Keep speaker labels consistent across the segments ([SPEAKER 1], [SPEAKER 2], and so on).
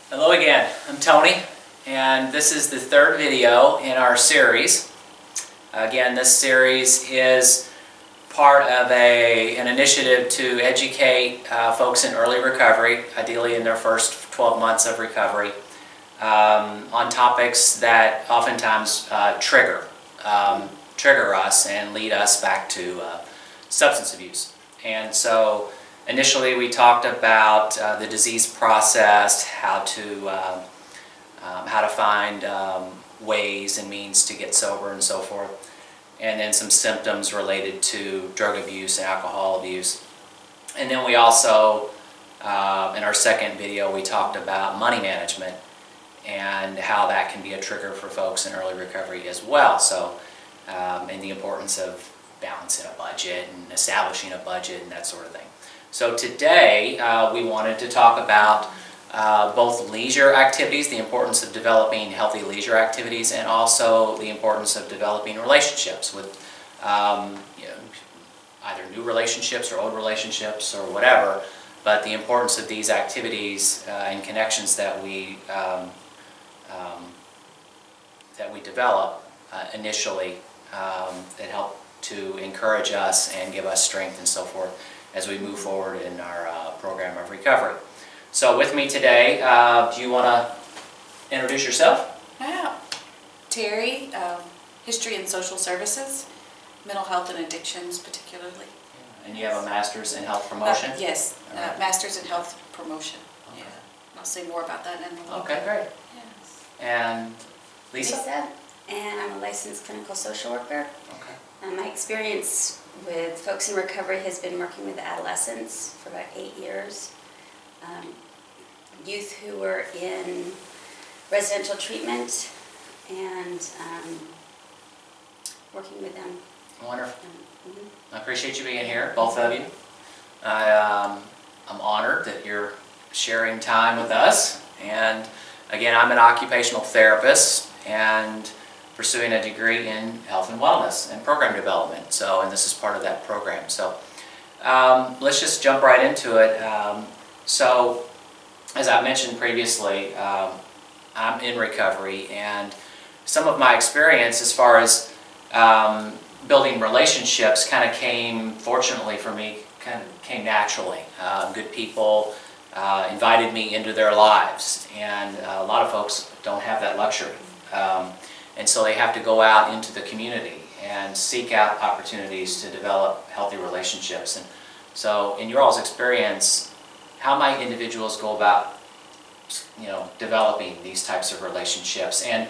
[SPEAKER 1] Hello again, I'm Tony, and this is the third video in our series. Again, this series is part of an initiative to educate folks in early recovery, ideally in their first 12 months of recovery, on topics that oftentimes trigger us and lead us back to substance abuse. And so initially we talked about the disease process, how to find ways and means to get sober and so forth, and then some symptoms related to drug abuse and alcohol abuse. And then we also, in our second video, we talked about money management and how that can be a trigger for folks in early recovery as well. So, and the importance of balancing a budget and establishing a budget and that sort of thing. So today we wanted to talk about both leisure activities, the importance of developing healthy leisure activities, and also the importance of developing relationships with either new relationships or old relationships or whatever, but the importance of these activities and connections that we develop initially that help to encourage us and give us strength and so forth as we move forward in our program of recovery. So with me today, do you want to introduce yourself?
[SPEAKER 2] Yeah. Terry, History and Social Services, Mental Health and Addictions particularly.
[SPEAKER 1] And you have a Master's in Health Promotion?
[SPEAKER 2] Yes,
[SPEAKER 1] right.
[SPEAKER 2] Master's in Health Promotion.
[SPEAKER 1] Okay.
[SPEAKER 2] Yeah. I'll say more about that in a little
[SPEAKER 1] Okay,
[SPEAKER 2] bit.
[SPEAKER 1] great.
[SPEAKER 2] Yes.
[SPEAKER 1] And Lisa?
[SPEAKER 3] Lisa, and I'm a licensed clinical social worker.
[SPEAKER 1] Okay.
[SPEAKER 3] My experience with folks in recovery has been working with adolescents for about 8 years. Youth who were in residential treatment and working with them.
[SPEAKER 1] Wonderful.
[SPEAKER 3] Mhm.
[SPEAKER 1] I appreciate you being here, both of you. I'm honored that you're sharing time with us. And again, I'm an occupational therapist and pursuing a degree in health and wellness and program development. So, and this is part of that program. So, let's just jump right into it. So, as I mentioned previously, I'm in recovery, and some of my experience as far as building relationships kind of came, fortunately for me, kind of came naturally. Good people invited me into their lives, and a lot of folks don't have that luxury. And so they have to go out into the community and seek out opportunities to develop healthy relationships. And so in your all's experience, how might individuals go about, developing these types of relationships, and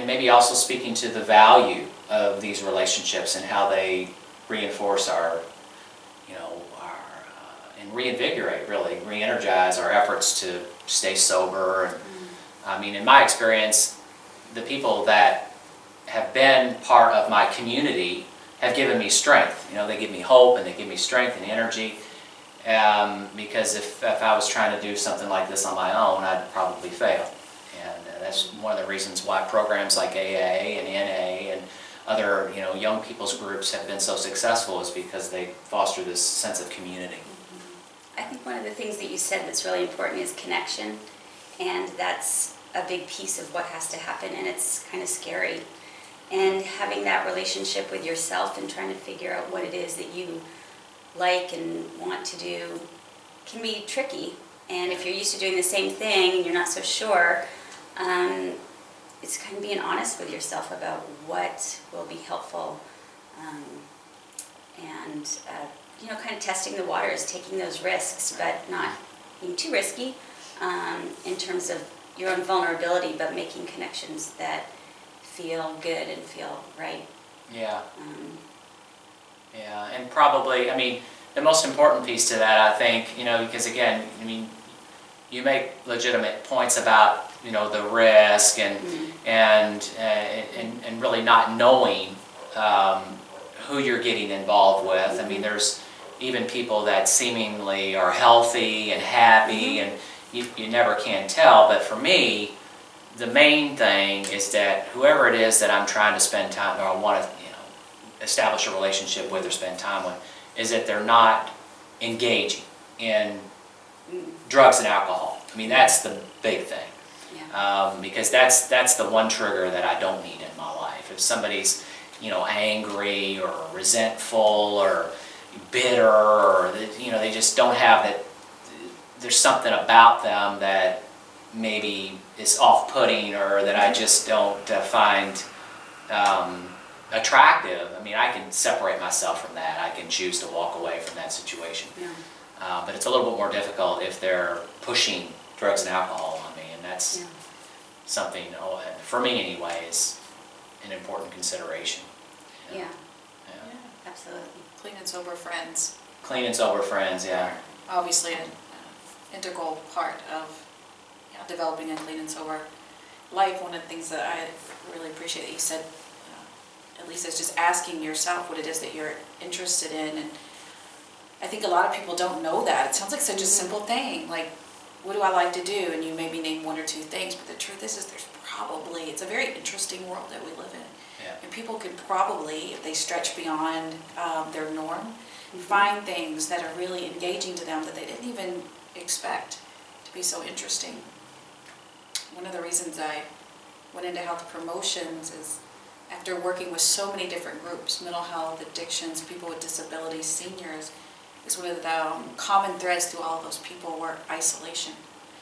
[SPEAKER 1] maybe also speaking to the value of these relationships and how they reinforce and reinvigorate, really, re-energize our efforts to stay sober. And I mean, in my experience, the people that have been part of my community have given me strength. They give me hope and they give me strength and energy. Because if I was trying to do something like this on my own, I'd probably fail. And that's one of the reasons why programs like AA and NA and other young people's groups have been so successful, is because they foster this sense of community.
[SPEAKER 3] I think one of the things that you said that's really important is connection, and that's a big piece of what has to happen, and it's kind of scary. And having that relationship with yourself and trying to figure out what it is that you like and want to do can be tricky. And if you're used to doing the same thing and you're not so sure, it's kind of being honest with yourself about what will be helpful, and kind of testing the waters, taking those risks, but not being too risky in terms of your own vulnerability, but making connections that feel good and feel right.
[SPEAKER 1] Yeah. Yeah, and probably, the most important piece to that, I think, because again, you make legitimate points about, the risk and really not knowing who you're getting involved with. There's even people that seemingly are healthy and happy, and you never can tell. But for me, the main thing is that whoever it is that I'm trying to spend time, or I want to, establish a relationship with or spend time with, is that they're not engaging in drugs and alcohol. I mean, that's the big thing.
[SPEAKER 3] Yeah.
[SPEAKER 1] Because that's the one trigger that I don't need in my life. If somebody's, angry or resentful or bitter, or they just don't have that. There's something about them that maybe is off-putting, or that I just don't find attractive. I mean, I can separate myself from that. I can choose to walk away from that situation.
[SPEAKER 3] Yeah.
[SPEAKER 1] But it's a little bit more difficult if they're pushing drugs and alcohol on me, and that's something, for me anyway, is an important consideration.
[SPEAKER 3] Yeah.
[SPEAKER 1] Yeah.
[SPEAKER 3] Absolutely.
[SPEAKER 2] Clean and sober friends.
[SPEAKER 1] Clean and sober friends, yeah.
[SPEAKER 2] Obviously an integral part of developing a clean and sober life. One of the things that I really appreciate that you said, at least, is just asking yourself what it is that you're interested in. And I think a lot of people don't know that. It sounds like such a simple thing, like, what do I like to do? And you maybe name one or two things, but the truth is it's a very interesting world that we live in.
[SPEAKER 1] Yeah.
[SPEAKER 2] And people can probably, if they stretch beyond their norm, find things that are really engaging to them that they didn't even expect to be so interesting. One of the reasons I went into health promotions is, after working with so many different groups, mental health, addictions, people with disabilities, seniors, is one of the common threads through all of those people were isolation.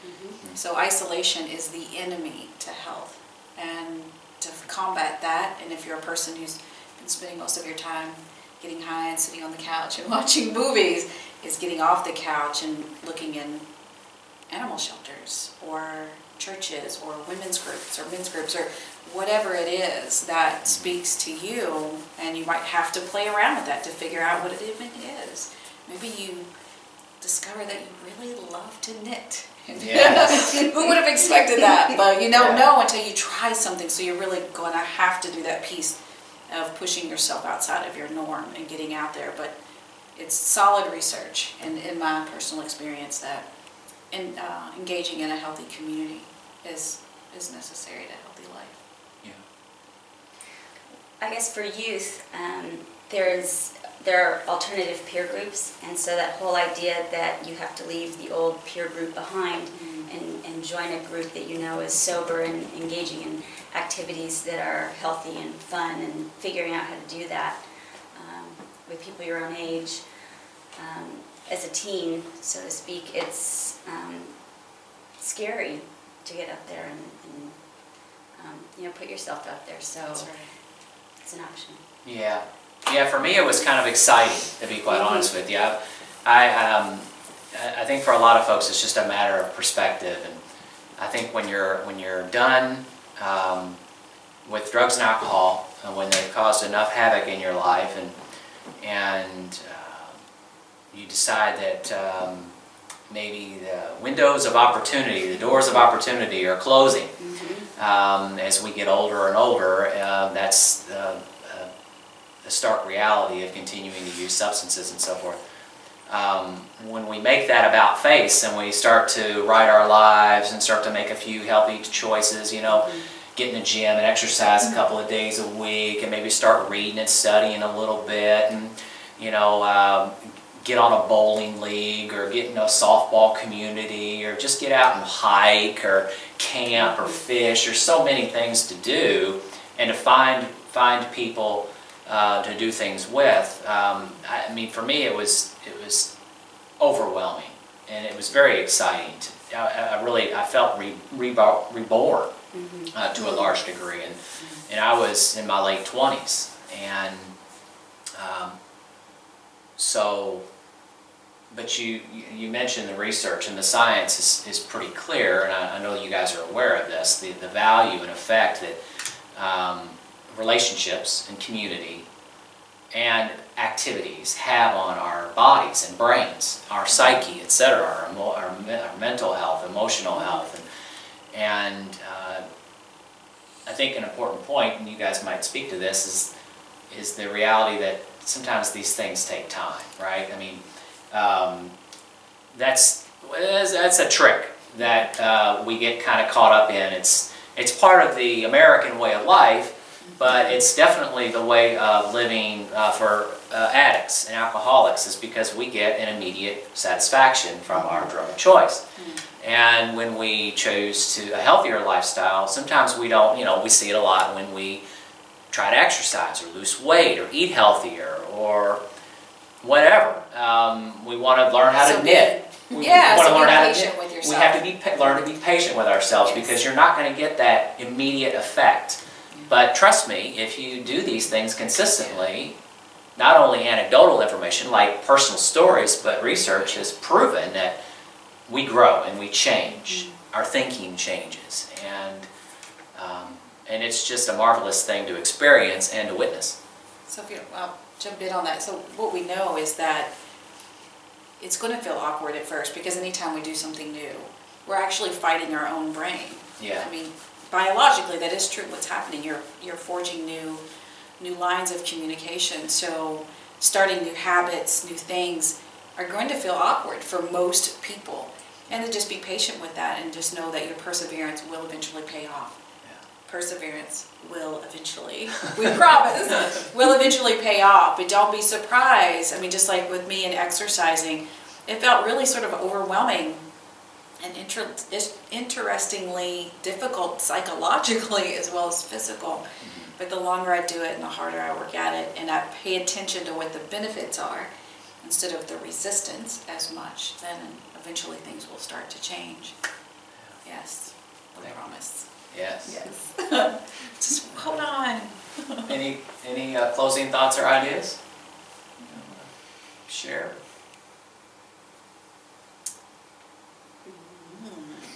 [SPEAKER 3] Mm-hmm.
[SPEAKER 2] So isolation is the enemy to health. And to combat that, and if you're a person who's been spending most of your time getting high and sitting on the couch and watching movies, is getting off the couch and looking in animal shelters or churches or women's groups or men's groups or whatever it is that speaks to you, and you might have to play around with that to figure out what it even is. Maybe you discover that you really love to knit.
[SPEAKER 1] Yes.
[SPEAKER 2] Who would have expected that? But you don't
[SPEAKER 1] Yeah.
[SPEAKER 2] know until you try something, so you're really going to have to do that piece of pushing yourself outside of your norm and getting out there. But it's solid research, and in my personal experience, that engaging in a healthy community is necessary to a healthy life.
[SPEAKER 1] Yeah.
[SPEAKER 3] I guess for youth, there are alternative peer groups, and so that whole idea that you have to leave the old peer group behind and join a group that you know is sober and engaging in activities that are healthy and fun, and figuring out how to do that with people your own age. As a teen, so to speak, it's scary to get up there and put yourself out there. So
[SPEAKER 2] That's right.
[SPEAKER 3] it's an option.
[SPEAKER 1] Yeah. Yeah, for me it was kind of exciting, to be quite honest with you. I think for a lot of folks it's just a matter of perspective, and I think when you're done with drugs and alcohol, when they've caused enough havoc in your life, and you decide that maybe the windows of opportunity, the doors of opportunity are closing. As we get older and older, that's the stark reality of continuing to use substances and so forth. When we make that about face and we start to write our lives and start to make a few healthy choices, get in the gym and exercise a couple of days a week, and maybe start reading and studying a little bit, and get on a bowling league, or get in a softball community, or just get out and hike or camp or fish. There's so many things to do, and to find people to do things with. I mean, for me, it was overwhelming, and it was very exciting. I felt reborn to a large degree, and I was in my late 20s, and so. But you mentioned the research, and the science is pretty clear, and I know you guys are aware of this, the value and effect that relationships and community and activities have on our bodies and brains, our psyche, etc., our mental health, emotional health. And I think an important point, and you guys might speak to this, is the reality that sometimes these things take time, right? I mean, that's a trick that we get kind of caught up in. It's part of the American way of life but it's definitely the way of living for addicts and alcoholics, is because we get an immediate satisfaction from our drug of choice. And when we choose to a healthier lifestyle, sometimes we don't, we see it a lot when we try to exercise or lose weight or eat healthier or whatever. We want to learn how to knit. We want to learn how to knit.
[SPEAKER 2] with yourself.
[SPEAKER 1] We have to learn to be patient with ourselves, because you're not going to get that immediate effect. But trust me, if you do these things consistently, not only anecdotal information like personal stories, but research has proven that we grow and we change. Our thinking changes, and it's just a marvelous thing to experience and to witness.
[SPEAKER 2] So I'll jump in on that. So what we know is that it's going to feel awkward at first, because anytime we do something new, we're actually fighting our own brain.
[SPEAKER 1] Yeah.
[SPEAKER 2] I mean, biologically, that is true. What's happening? You're forging new lines of communication. So starting new habits, new things are going to feel awkward for most people. And to just be patient with that, and just know that your perseverance will eventually pay off.
[SPEAKER 1] Yeah.
[SPEAKER 2] Perseverance will eventually, we promise, will eventually pay off. But don't be surprised. I mean, just like with me and exercising, it felt really sort of overwhelming and interestingly difficult psychologically as well as physical. But the longer I do it and the harder I work at it, and I pay attention to what the benefits are instead of the resistance as much, then eventually things will start to change. Yes, I promise.
[SPEAKER 1] Yes.
[SPEAKER 2] Yes. Just hold on.
[SPEAKER 1] Any closing thoughts or ideas? Share.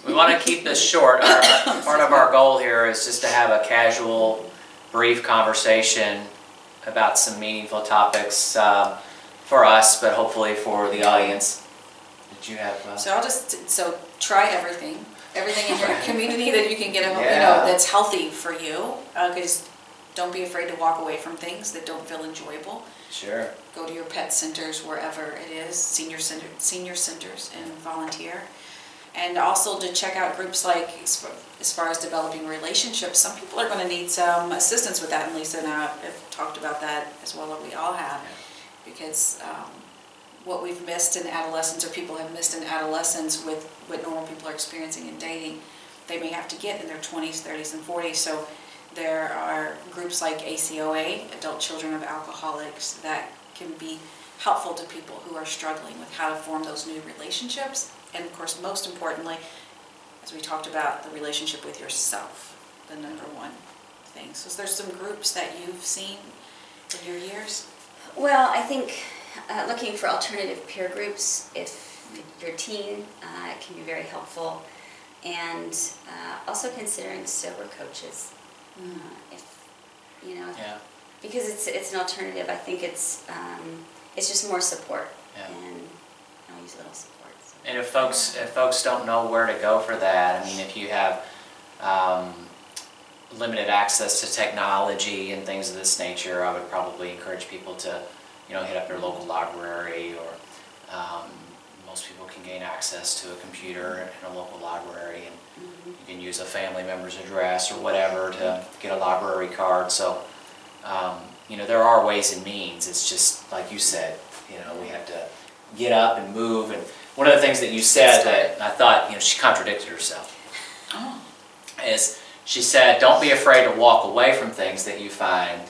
[SPEAKER 1] We want to keep this short. Part of our goal here is just to have a casual, brief conversation about some meaningful topics for us, but hopefully for the audience. Did you have?
[SPEAKER 2] So try everything in your community that you can get, that's healthy for you. Because don't be afraid to walk away from things that don't feel enjoyable.
[SPEAKER 1] Sure.
[SPEAKER 2] Go to your pet centers, wherever it is, senior centers, and volunteer. And also to check out groups like, as far as developing relationships, some people are going to need some assistance with that. And Lisa and I have talked about that as well as we all have. Because what we've missed in adolescence, or people have missed in adolescence with what normal people are experiencing in dating, they may have to get in their 20s, 30s, and 40s. So there are groups like ACOA, Adult Children of Alcoholics, that can be helpful to people who are struggling with how to form those new relationships. And of course, most importantly, as we talked about, the relationship with yourself, the number one thing. So there's some groups that you've seen in your years?
[SPEAKER 3] Well, I think looking for alternative peer groups, if you're a teen, it can be very helpful. And also considering sober coaches. Because it's an alternative. I think it's just more support, and I'll use a little support. So.
[SPEAKER 1] And if folks don't know where to go for that, I mean, if you have limited access to technology and things of this nature, I would probably encourage people to, hit up their local library, or most people can gain access to a computer in a local library, and you can use a family member's address or whatever to get a library card. So, there are ways and means. It's just like you said, we have to get up and move. And one of the things that you said that I thought, she contradicted herself, is she said, don't be afraid to walk away from things that you find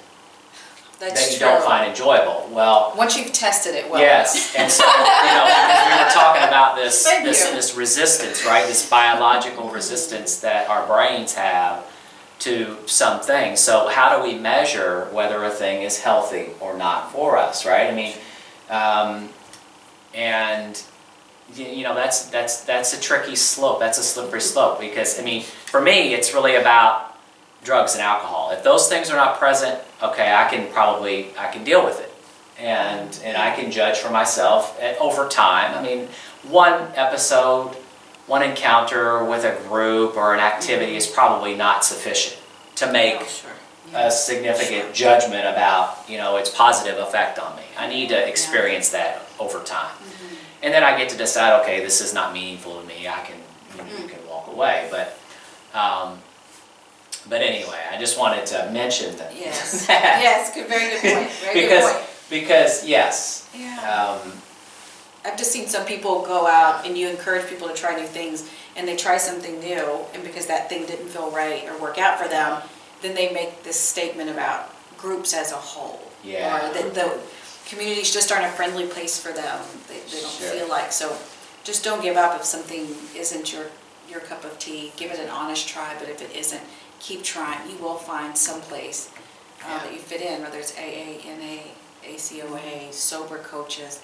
[SPEAKER 1] don't find enjoyable. Well,
[SPEAKER 2] once you've tested it well.
[SPEAKER 1] Yes, and so because we were talking about this resistance, right? This biological resistance that our brains have to some things. So how do we measure whether a thing is healthy or not for us, right? I mean, that's a tricky slope. That's a slippery slope, because for me, it's really about drugs and alcohol. If those things are not present, okay, I can deal with it, and I can judge for myself over time. One episode, one encounter with a group or an activity is probably not sufficient to make a significant judgment about its positive effect on me. I need to experience that over time, and then I get to decide, okay, this is not meaningful to me. I can you can walk away, but But anyway, I just wanted to mention that.
[SPEAKER 2] Yes,
[SPEAKER 1] that.
[SPEAKER 2] yes, good, very good point, very
[SPEAKER 1] because,
[SPEAKER 2] good point.
[SPEAKER 1] Because, yes.
[SPEAKER 2] Yeah. I've just seen some people go out and you encourage people to try new things and they try something new and because that thing didn't feel right or work out for them, then they make this statement about groups as a whole.
[SPEAKER 1] Yeah.
[SPEAKER 2] Or that the communities just aren't a friendly place for them. They don't
[SPEAKER 1] Sure.
[SPEAKER 2] feel like. So just don't give up if something isn't your cup of tea. Give it an honest try, but if it isn't, keep trying. You will find some place that you fit in, whether it's AA, NA, ACOA, sober coaches.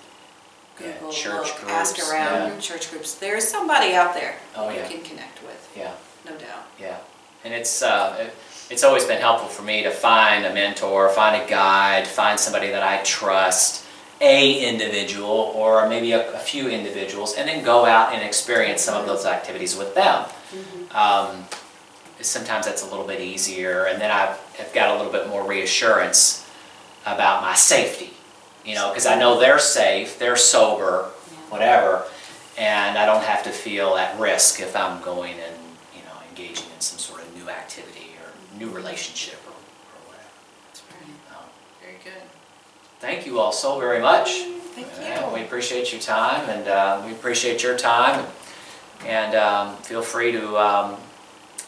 [SPEAKER 2] Google,
[SPEAKER 1] church
[SPEAKER 2] look,
[SPEAKER 1] groups,
[SPEAKER 2] ask around, church groups. There's somebody out there you can connect with,
[SPEAKER 1] Yeah.
[SPEAKER 2] no doubt.
[SPEAKER 1] Yeah. And it's always been helpful for me to find a mentor, find a guide, find somebody that I trust, a individual or maybe a few individuals, and then go out and experience some of those activities with them. Sometimes that's a little bit easier, and then I've got a little bit more reassurance about my safety, because I know they're safe, they're sober, whatever, and I don't have to feel at risk if I'm going and engaging in some sort of new activity or new relationship or whatever.
[SPEAKER 2] That's right. Very good.
[SPEAKER 1] Thank you all so very much.
[SPEAKER 2] Thank
[SPEAKER 1] We
[SPEAKER 2] you.
[SPEAKER 1] appreciate your time, and we appreciate your time. And feel free to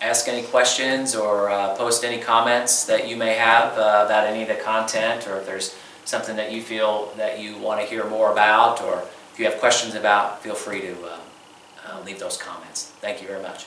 [SPEAKER 1] ask any questions or post any comments that you may have about any of the content, or if there's something that you feel that you want to hear more about, or if you have questions about, feel free to leave those comments. Thank you very much.